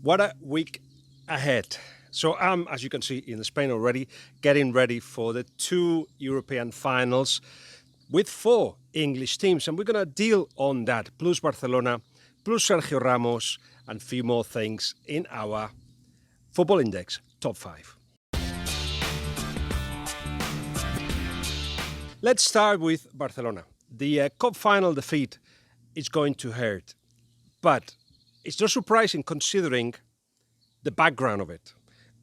What a week ahead. So I'm, as you can see, in Spain already, getting ready for the 2 European finals with 4 English teams. And we're going to deal on that, plus Barcelona, plus Sergio Ramos, and a few more things in our Football Index Top 5. Let's start with Barcelona. The cup final defeat is going to hurt, but it's not surprising considering the background of it.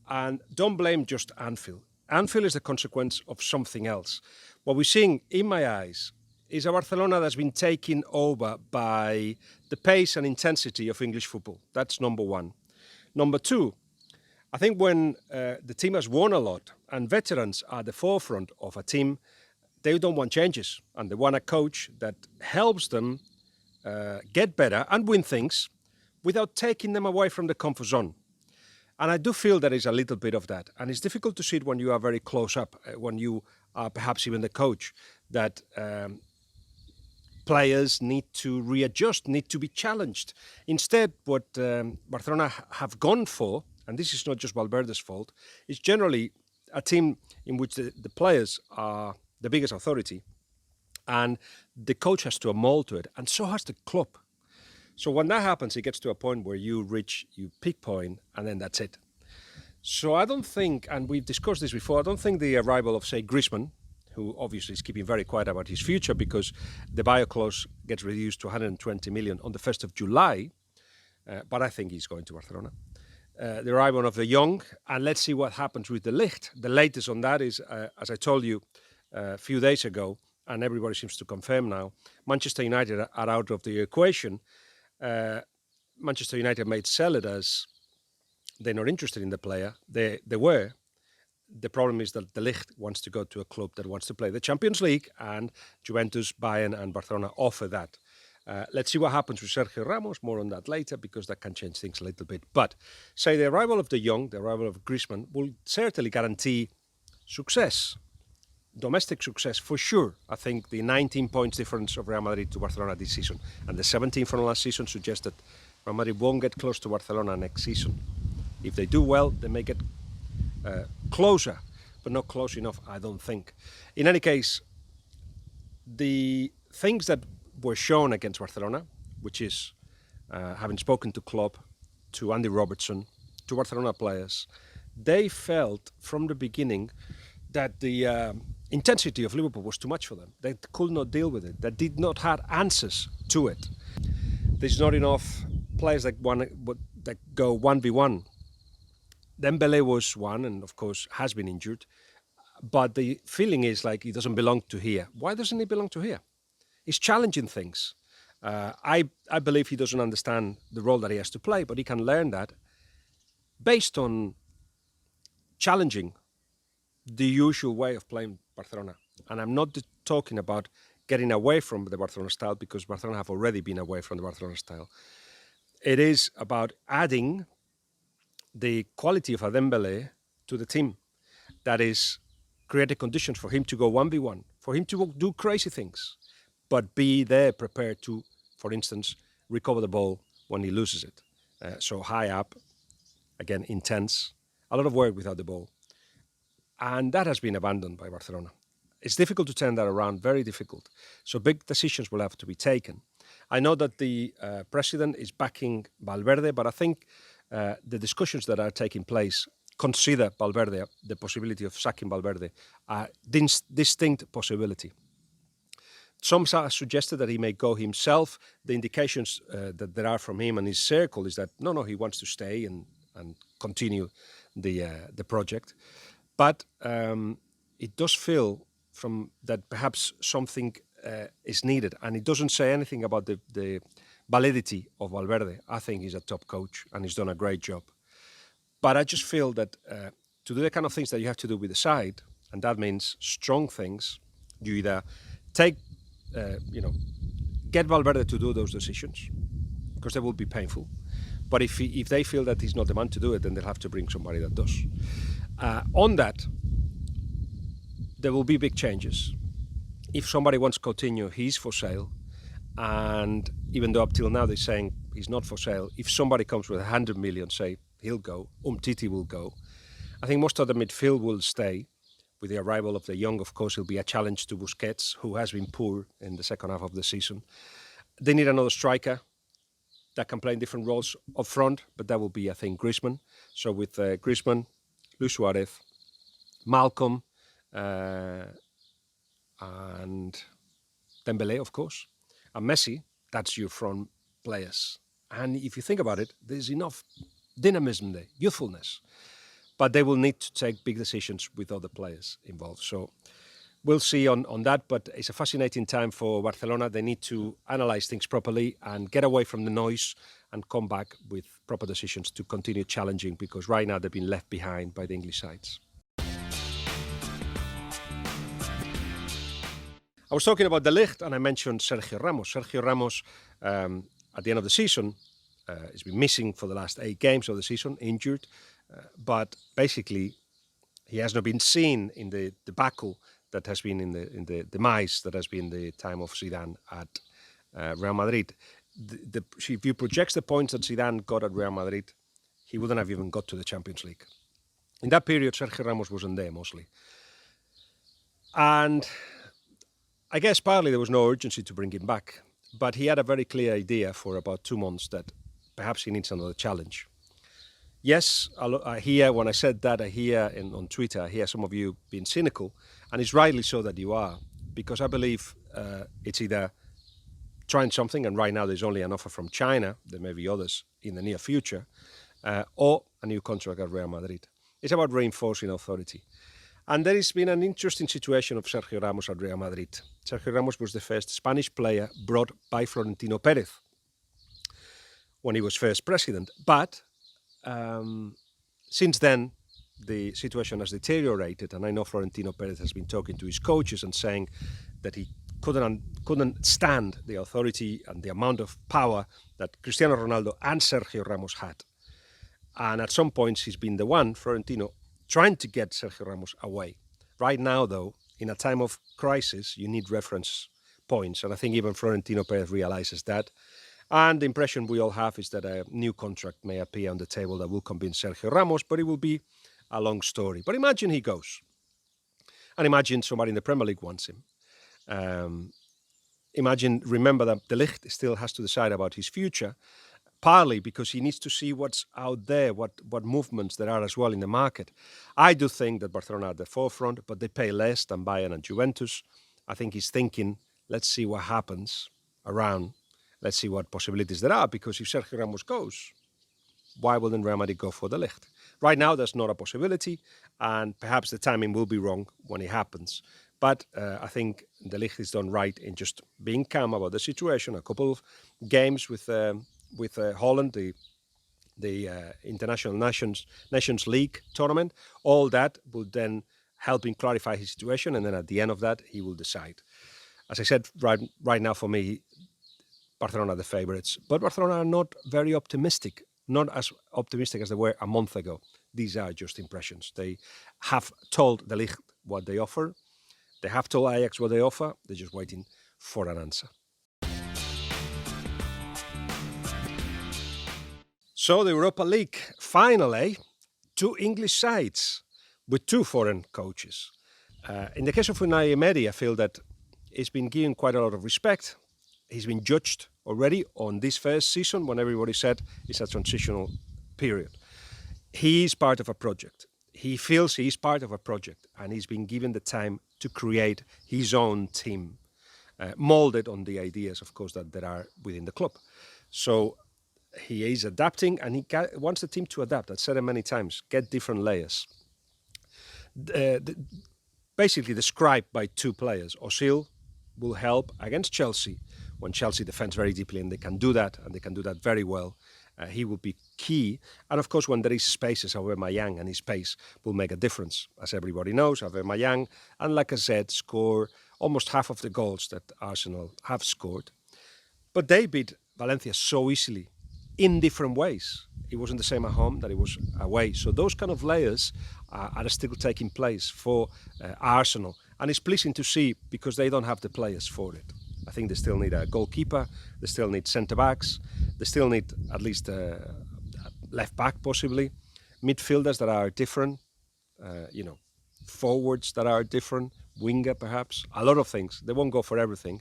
And don't blame just Anfield. Anfield is the consequence of something else. What we're seeing, in my eyes, is a Barcelona that's been taken over by the pace and intensity of English football. That's number one. Number two, I think when the team has won a lot and veterans are at the forefront of a team, they don't want changes. And they want a coach that helps them get better and win things without taking them away from the comfort zone. And I do feel there is a little bit of that. And it's difficult to see it when you are very close up, when you are perhaps even the coach, that players need to readjust, need to be challenged. Instead, what Barcelona have gone for, and this is not just Valverde's fault, is generally a team in which the players are the biggest authority, and the coach has to mold to it, and so has the club. So when that happens, it gets to a point where you reach your peak point, and then that's it. So I don't think, and we've discussed this before, I don't think the arrival of, say, Griezmann, who obviously is keeping very quiet about his future because the buyout clause gets reduced to 120 million on the 1st of July, but I think he's going to Barcelona. The arrival of the young, and let's see what happens with the Ligt. The latest on that is, as I told you a few days ago, and everybody seems to confirm now, Manchester United are out of the equation. Manchester United may sell it as they're not interested in the player. They were. The problem is that the Ligt wants to go to a club that wants to play the Champions League, and Juventus, Bayern and Barcelona offer that. Let's see what happens with Sergio Ramos, more on that later, because that can change things a little bit. But, say, the arrival of the young, the arrival of Griezmann, will certainly guarantee success. Domestic success, for sure. I think the 19 points difference of Real Madrid to Barcelona this season and the 17 from last season suggest that Real Madrid won't get close to Barcelona next season. If they do well, they may get closer, but not close enough, I don't think. In any case, the things that were shown against Barcelona, which is having spoken to Klopp, to Andy Robertson, to Barcelona players, they felt from the beginning that the intensity of Liverpool was too much for them. They could not deal with it. They did not have answers to it. There's not enough players that go 1v1. Dembele was one, and of course has been injured. But the feeling is like he doesn't belong to here. Why doesn't he belong to here? He's challenging things. I believe he doesn't understand the role that he has to play, but he can learn that based on challenging the usual way of playing Barcelona. And I'm not talking about getting away from the Barcelona style, because Barcelona have already been away from the Barcelona style. It is about adding the quality of Dembele to the team. That is, creating conditions for him to go 1v1, for him to do crazy things, but be there prepared to, for instance, recover the ball when he loses it. So high up, again, intense, a lot of work without the ball. And that has been abandoned by Barcelona. It's difficult to turn that around, very difficult. So big decisions will have to be taken. I know that the president is backing Valverde, but I think the discussions that are taking place consider Valverde, the possibility of sacking Valverde, a distinct possibility. Some have suggested that he may go himself. The indications that there are from him and his circle is that no, he wants to stay and continue the project. But it does feel from that perhaps something is needed, and it doesn't say anything about the validity of Valverde. I think he's a top coach and he's done a great job. But I just feel that to do the kind of things that you have to do with the side, and that means strong things, you either take, get Valverde to do those decisions, because they will be painful. But if they feel that he's not the man to do it, then they'll have to bring somebody that does. On that, there will be big changes. If somebody wants Coutinho, he's for sale. And even though up till now they're saying He's not for sale. If somebody comes with 100 million, say he'll go. Umtiti will go. I think most of the midfield will stay. With the arrival of the young, of course, it'll be a challenge to Busquets, who has been poor in the second half of the season. They need another striker that can play in different roles up front, but that will be, I think, Griezmann. So with Griezmann, Luis Suarez, Malcolm, and Dembele, of course, and Messi, that's your front players. And if you think about it, there's enough dynamism there, youthfulness. But they will need to take big decisions with other players involved. So we'll see on that, but it's a fascinating time for Barcelona. They need to analyse things properly and get away from the noise and come back with proper decisions to continue challenging, because right now they've been left behind by the English sides. I was talking about De Ligt and I mentioned Sergio Ramos. Sergio Ramos, at the end of the season, has been missing for the last 8 games of the season, injured. But basically, he has not been seen in the debacle that has been in the demise that has been the time of Zidane at Real Madrid. If you project the points that Zidane got at Real Madrid, he wouldn't have even got to the Champions League. In that period, Sergio Ramos wasn't there mostly. And I guess partly there was no urgency to bring him back, but he had a very clear idea for about 2 months that perhaps he needs another challenge. Yes, I hear, when I said that, I hear on Twitter, I hear some of you being cynical, and it's rightly so that you are, because I believe it's either trying something, and right now there's only an offer from China, there may be others in the near future, or a new contract at Real Madrid. It's about reinforcing authority. And there has been an interesting situation of Sergio Ramos at Real Madrid. Sergio Ramos was the first Spanish player brought by Florentino Pérez when he was first president, but since then, the situation has deteriorated, and I know Florentino Pérez has been talking to his coaches and saying that he couldn't stand the authority and the amount of power that Cristiano Ronaldo and Sergio Ramos had. And at some points, he's been the one, Florentino, trying to get Sergio Ramos away. Right now, though, in a time of crisis, you need reference points, and I think even Florentino Pérez realizes that. And the impression we all have is that a new contract may appear on the table that will convince Sergio Ramos, but it will be a long story. But imagine he goes. And imagine somebody in the Premier League wants him. Remember that De Ligt still has to decide about his future, partly because he needs to see what's out there, what movements there are as well in the market. I do think that Barcelona are at the forefront, but they pay less than Bayern and Juventus. I think he's thinking, let's see what happens around. Let's see what possibilities there are, because if Sergio Ramos goes, why wouldn't Real Madrid go for De Ligt? Right now, that's not a possibility, and perhaps the timing will be wrong when it happens. But I think De Ligt is done right in just being calm about the situation. A couple of games with Holland, the International Nations League tournament, all that will then help him clarify his situation, and then at the end of that, he will decide. As I said, right now for me, Barcelona are the favourites, but Barcelona are not very optimistic, not as optimistic as they were a month ago. These are just impressions. They have told De Ligt what they offer. They have told Ajax what they offer. They're just waiting for an answer. So the Europa League final, 2 English sides with 2 foreign coaches. In the case of Unai Emery, I feel that he's been given quite a lot of respect. He's been judged already on this first season when everybody said it's a transitional period. He is part of a project. He feels he is part of a project, and he's been given the time to create his own team, molded on the ideas, of course, that there are within the club. So he is adapting, and he wants the team to adapt. I've said it many times, get different layers. Basically described by 2 players. Ozil will help against Chelsea when Chelsea defends very deeply, and they can do that, and they can do that very well. He will be key. And of course, when there is spaces, Aubameyang and his pace will make a difference. As everybody knows, Aubameyang and Lacazette score almost half of the goals that Arsenal have scored. But they beat Valencia so easily in different ways. It wasn't the same at home that it was away. So those kind of layers are still taking place for Arsenal. And it's pleasing to see, because they don't have the players for it. I think they still need a goalkeeper, they still need centre-backs, They still need at least left back, possibly, midfielders that are different, forwards that are different, winger perhaps, a lot of things. They won't go for everything.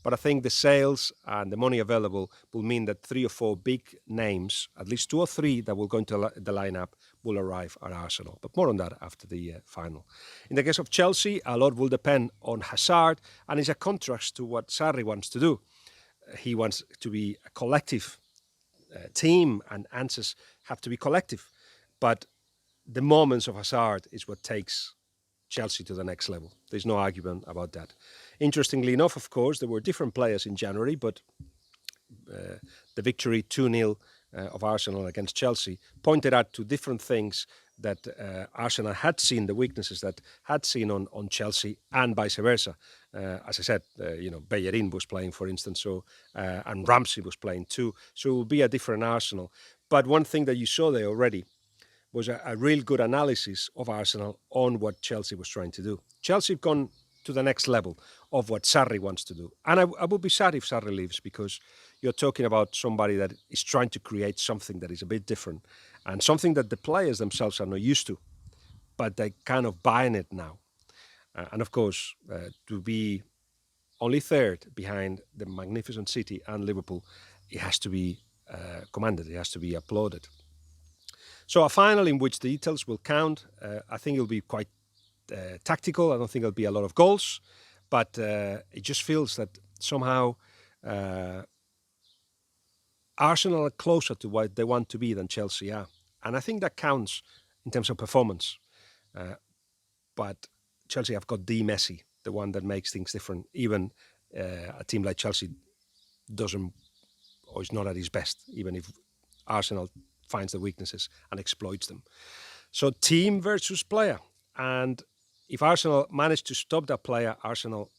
But I think the sales and the money available will mean that 3 or 4 big names, at least 2 or 3 that will go into the lineup, will arrive at Arsenal. But more on that after the final. In the case of Chelsea, a lot will depend on Hazard, and it's a contrast to what Sarri wants to do. He wants to be a collective team, and answers have to be collective. But the moments of Hazard is what takes Chelsea to the next level. There's no argument about that. Interestingly enough, of course, there were different players in January, but the victory 2-0 of Arsenal against Chelsea pointed out to different things that Arsenal had seen, the weaknesses that had seen on Chelsea, and vice versa. As I said, Bellerin was playing, for instance, and Ramsey was playing too. So it will be a different Arsenal. But one thing that you saw there already was a real good analysis of Arsenal on what Chelsea was trying to do. Chelsea have gone to the next level of what Sarri wants to do. And I would be sad if Sarri leaves, because you're talking about somebody that is trying to create something that is a bit different and something that the players themselves are not used to, but they kind of buying it now. And of course, to be only third behind the magnificent City and Liverpool, it has to be commended, it has to be applauded. So a final in which the details will count. I think it'll be quite tactical. I don't think there'll be a lot of goals, but it just feels that somehow Arsenal are closer to what they want to be than Chelsea are. And I think that counts in terms of performance. But Chelsea have got the Messi, the one that makes things different. Even a team like Chelsea doesn't, or is not at his best, even if Arsenal finds the weaknesses and exploits them. So team versus player. And if Arsenal manage to stop that player, Arsenal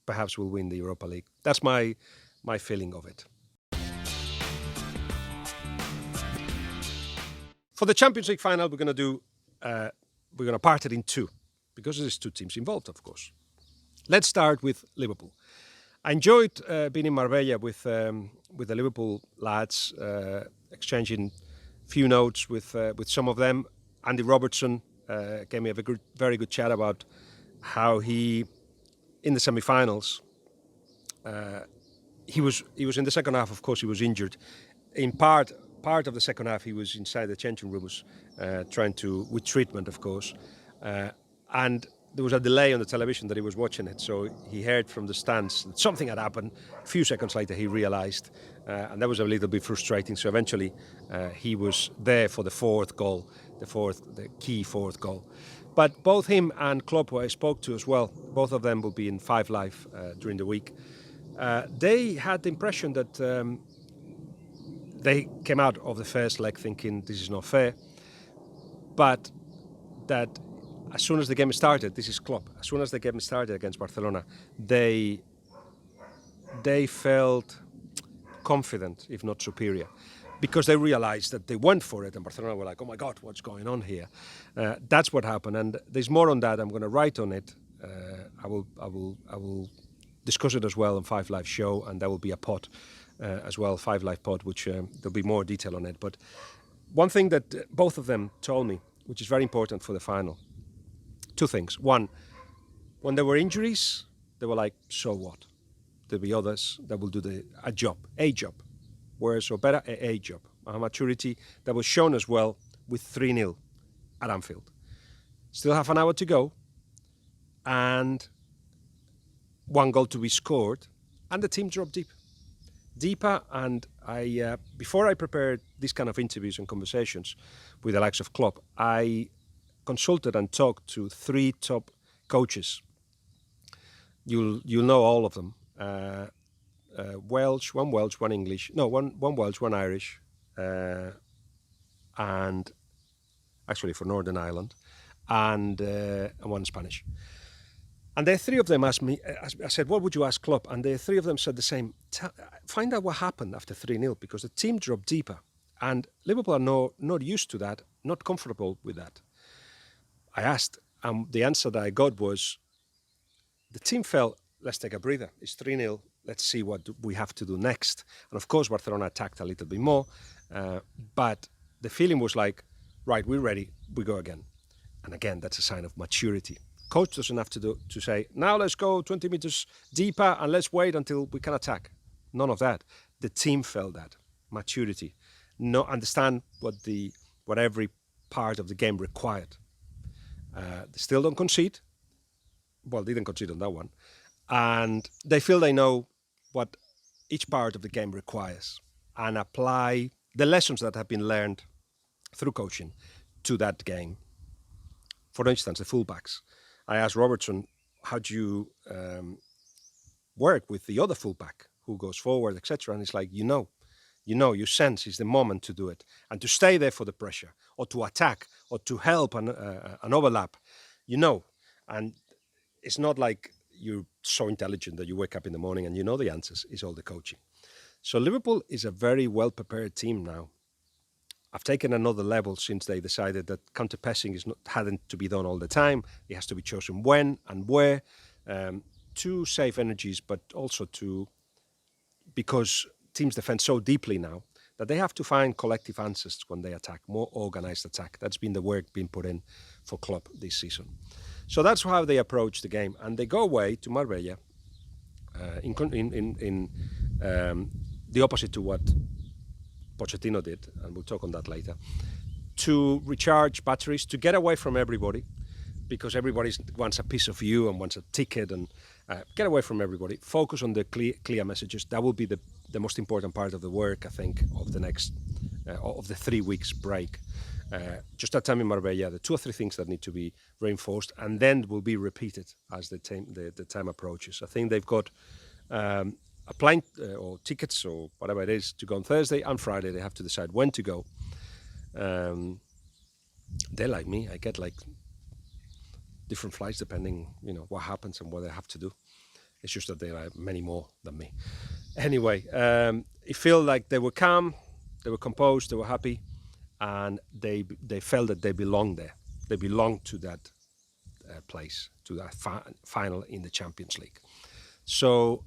perhaps will win the Europa League. That's my feeling of it. For the Champions League final, we're going to part it in 2, because there's 2 teams involved, of course. Let's start with Liverpool. I enjoyed being in Marbella with the Liverpool lads, exchanging few notes with some of them. Andy Robertson gave me a very good chat about how he, in the semi-finals, he was in the second half. Of course, he was injured. In part of the second half, he was inside the changing rooms, with treatment, of course, and there was a delay on the television that he was watching it, so he heard from the stands that something had happened. A few seconds later, he realised, and that was a little bit frustrating. So eventually, he was there for the fourth goal, the key fourth goal. But both him and Klopp, who I spoke to as well, both of them will be in 5 Live during the week. They had the impression that they came out of the first leg thinking this is not fair, but that as soon as the game started, this is Klopp, as soon as the game started against Barcelona, they felt confident, if not superior, because they realized that they went for it, and Barcelona were like, oh my God, what's going on here? That's what happened, and there's more on that. I'm going to write on it. I will discuss it as well on 5 Live show, and there will be a pod as well, 5 Live pod, which there'll be more detail on it. But one thing that both of them told me, which is very important for the final, 2 things. One, when there were injuries, they were like, so what? There'll be others that will do a job. Worse or better, a job. A maturity that was shown as well with 3-0 at Anfield. Still half an hour to go, and 1 goal to be scored, and the team dropped deeper. And I, before I prepared these kind of interviews and conversations with the likes of Klopp, I consulted and talked to 3 top coaches. You'll know all of them. Welsh, one English, one Welsh, one Irish, and actually for Northern Ireland, and 1 Spanish. And the 3 of them asked me, I said, what would you ask Klopp? And the 3 of them said the same. Find out what happened after 3-0, because the team dropped deeper, and Liverpool are not used to that, not comfortable with that. I asked, and the answer that I got was, the team felt, let's take a breather. It's 3-0. let's see what we have to do next. And of course, Barcelona attacked a little bit more, but the feeling was like, right, we're ready, we go again. And again, that's a sign of maturity. Coach doesn't have to say, now let's go 20 meters deeper and let's wait until we can attack. None of that. The team felt that maturity, no understand what every part of the game required. They still don't concede. Well, they didn't concede on that one, and they feel they know what each part of the game requires and apply the lessons that have been learned through coaching to that game. For instance, the fullbacks. I asked Robertson, how do you work with the other fullback who goes forward, etc.? And it's like, you sense it's the moment to do it and to stay there for the pressure or to attack or to help an overlap, and it's not like you're so intelligent that you wake up in the morning and you know the answers. It's all the coaching. So Liverpool is a very well-prepared team now. I've taken another level since they decided that counter-pressing hadn't to be done all the time. It has to be chosen when and where to save energies, but also because teams defend so deeply now that they have to find collective answers when they attack, more organized attack. That's been the work being put in for Klopp this season. So that's how they approach the game. And they go away to Marbella in the opposite to what Pochettino did, and we'll talk on that later, to recharge batteries, to get away from everybody, because everybody wants a piece of you and wants a ticket, and get away from everybody. Focus on the clear messages. That will be the most important part of the work, I think, of the next, of the 3 weeks break. Just that time in Marbella, the 2 or 3 things that need to be reinforced, and then will be repeated as the time approaches. I think they've got a plane or tickets or whatever it is to go on Thursday and Friday. They have to decide when to go. They're like me. I get like different flights depending, what happens and what I have to do. It's just that they are many more than me. Anyway, it felt like they were calm, they were composed, they were happy, and they felt that they belonged there. They belonged to that place, to that final in the Champions League. So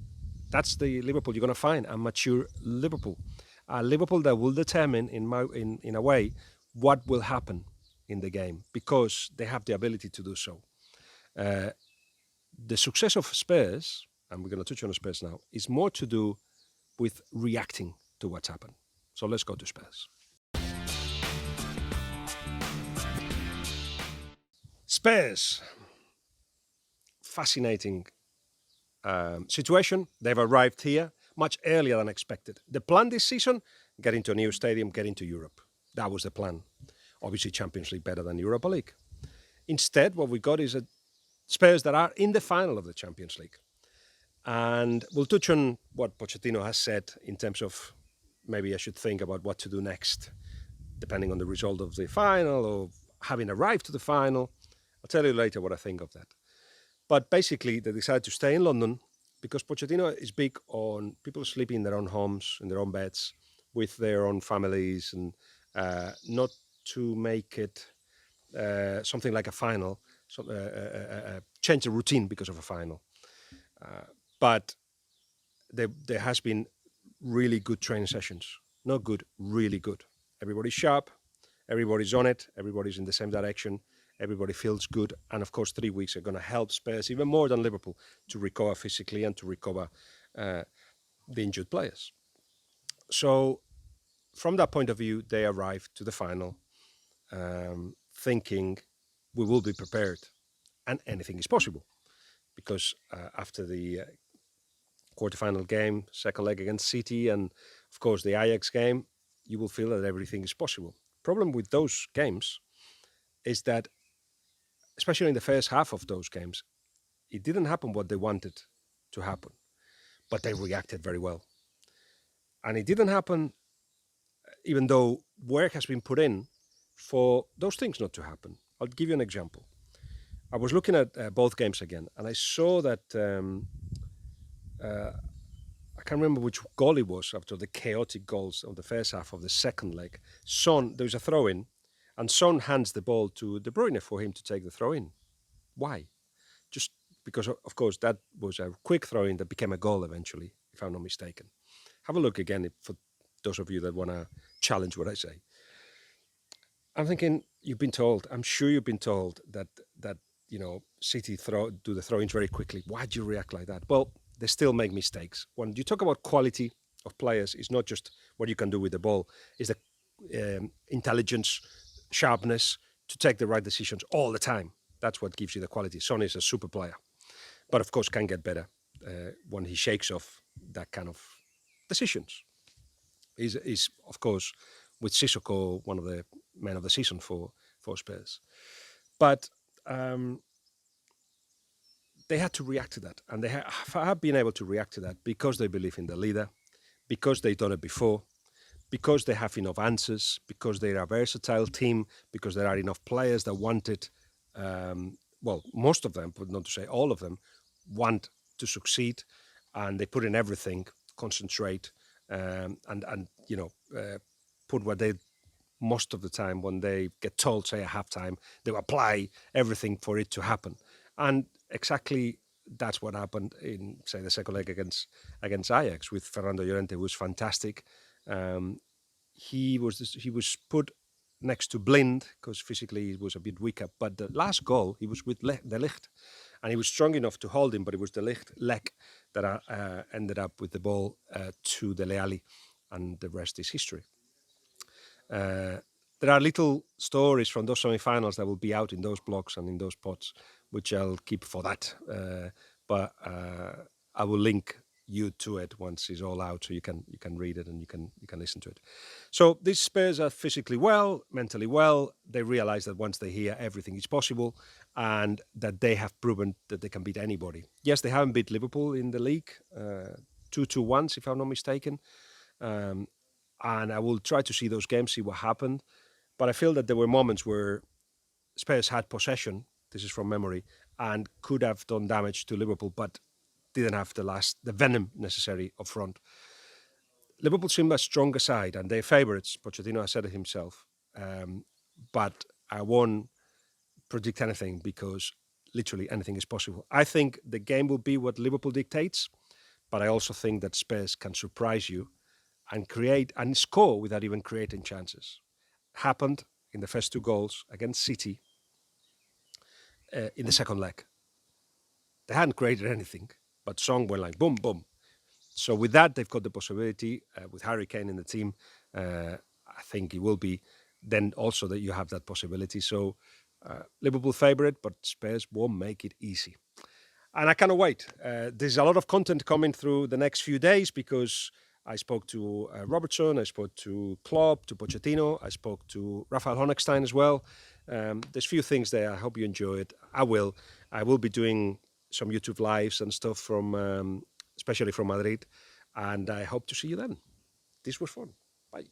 that's the Liverpool you're going to find, a mature Liverpool. A Liverpool that will determine, in a way, what will happen in the game, because they have the ability to do so. The success of Spurs, and we're going to touch on Spurs now, is more to do with reacting to what's happened. So let's go to Spurs. Spurs. Fascinating situation. They've arrived here much earlier than expected. The plan this season, get into a new stadium, get into Europe. That was the plan. Obviously, Champions League better than Europa League. Instead, what we got is a Spurs that are in the final of the Champions League. And we'll touch on what Pochettino has said in terms of maybe I should think about what to do next, depending on the result of the final or having arrived to the final. I'll tell you later what I think of that. But basically, they decided to stay in London because Pochettino is big on people sleeping in their own homes, in their own beds, with their own families, and not to make it something like a final, change the routine because of a final. But there has been really good training sessions. Not good, really good. Everybody's sharp, everybody's on it, everybody's in the same direction, everybody feels good. And of course, 3 weeks are going to help Spurs even more than Liverpool to recover physically and to recover the injured players. So from that point of view, they arrived to the final thinking we will be prepared and anything is possible. Because after the quarterfinal game, second leg against City, and of course the Ajax game, you will feel that everything is possible. Problem with those games is that, especially in the first half of those games, it didn't happen what they wanted to happen, but they reacted very well. And it didn't happen even though work has been put in for those things not to happen. I'll give you an example. I was looking at both games again, and I saw that I can't remember which goal it was after the chaotic goals of the first half of the second leg. Son, there's a throw-in, and Son hands the ball to De Bruyne for him to take the throw-in. Why? Just because, of course, that was a quick throw-in that became a goal eventually. if I'm not mistaken. Have a look again for those of you that want to challenge what I say. I'm thinking you've been told. I'm sure you've been told that City do the throw-ins very quickly. Why do you react like that? Well, they still make mistakes. When you talk about quality of players, it's not just what you can do with the ball. It's the intelligence, sharpness to take the right decisions all the time. That's what gives you the quality. Son is a super player, but of course can get better when he shakes off that kind of decisions. Is of course with Sissoko one of the men of the season for Spurs, but they had to react to that, and they have been able to react to that because they believe in the leader, because they've done it before, because they have enough answers, because they're a versatile team, because there are enough players that want it. Well, most of them, but not to say all of them, want to succeed, and they put in everything, concentrate, and put what they most of the time when they get told, say, at halftime, they will apply everything for it to happen. And exactly that's what happened in, say, the second leg against Ajax with Fernando Llorente, who was fantastic. He was put next to Blind because physically he was a bit weaker. But the last goal, he was with De Ligt, and he was strong enough to hold him, but it was De Ligt leg that ended up with the ball to Dele Alli, and the rest is history. There are little stories from those semi-finals that will be out in those blogs and in those pods, which I'll keep for that. But I will link you to it once it's all out, so you can read it and you can listen to it. So these Spurs are physically well, mentally well. They realize that once they hear everything is possible, and that they have proven that they can beat anybody. Yes, they haven't beat Liverpool in the league 2-2 once, if I'm not mistaken. And I will try to see those games, see what happened. But I feel that there were moments where Spurs had possession, this is from memory, and could have done damage to Liverpool, but didn't have the venom necessary up front. Liverpool seemed a stronger side, and they're favourites. Pochettino has said it himself. But I won't predict anything because literally anything is possible. I think the game will be what Liverpool dictates, but I also think that Spurs can surprise you and create and score without even creating chances. Happened in the first two goals against City in the second leg. They hadn't created anything, but Song went like boom, boom. So with that, they've got the possibility with Harry Kane in the team. I think it will be then also that you have that possibility. So Liverpool favourite, but Spurs won't make it easy. And I cannot wait. There's a lot of content coming through the next few days because I spoke to Robertson, I spoke to Klopp, to Pochettino, I spoke to Rafael Honigstein as well. There's a few things there. I hope you enjoy it. I will be doing some YouTube lives and stuff from, especially from Madrid. And I hope to see you then. This was fun. Bye.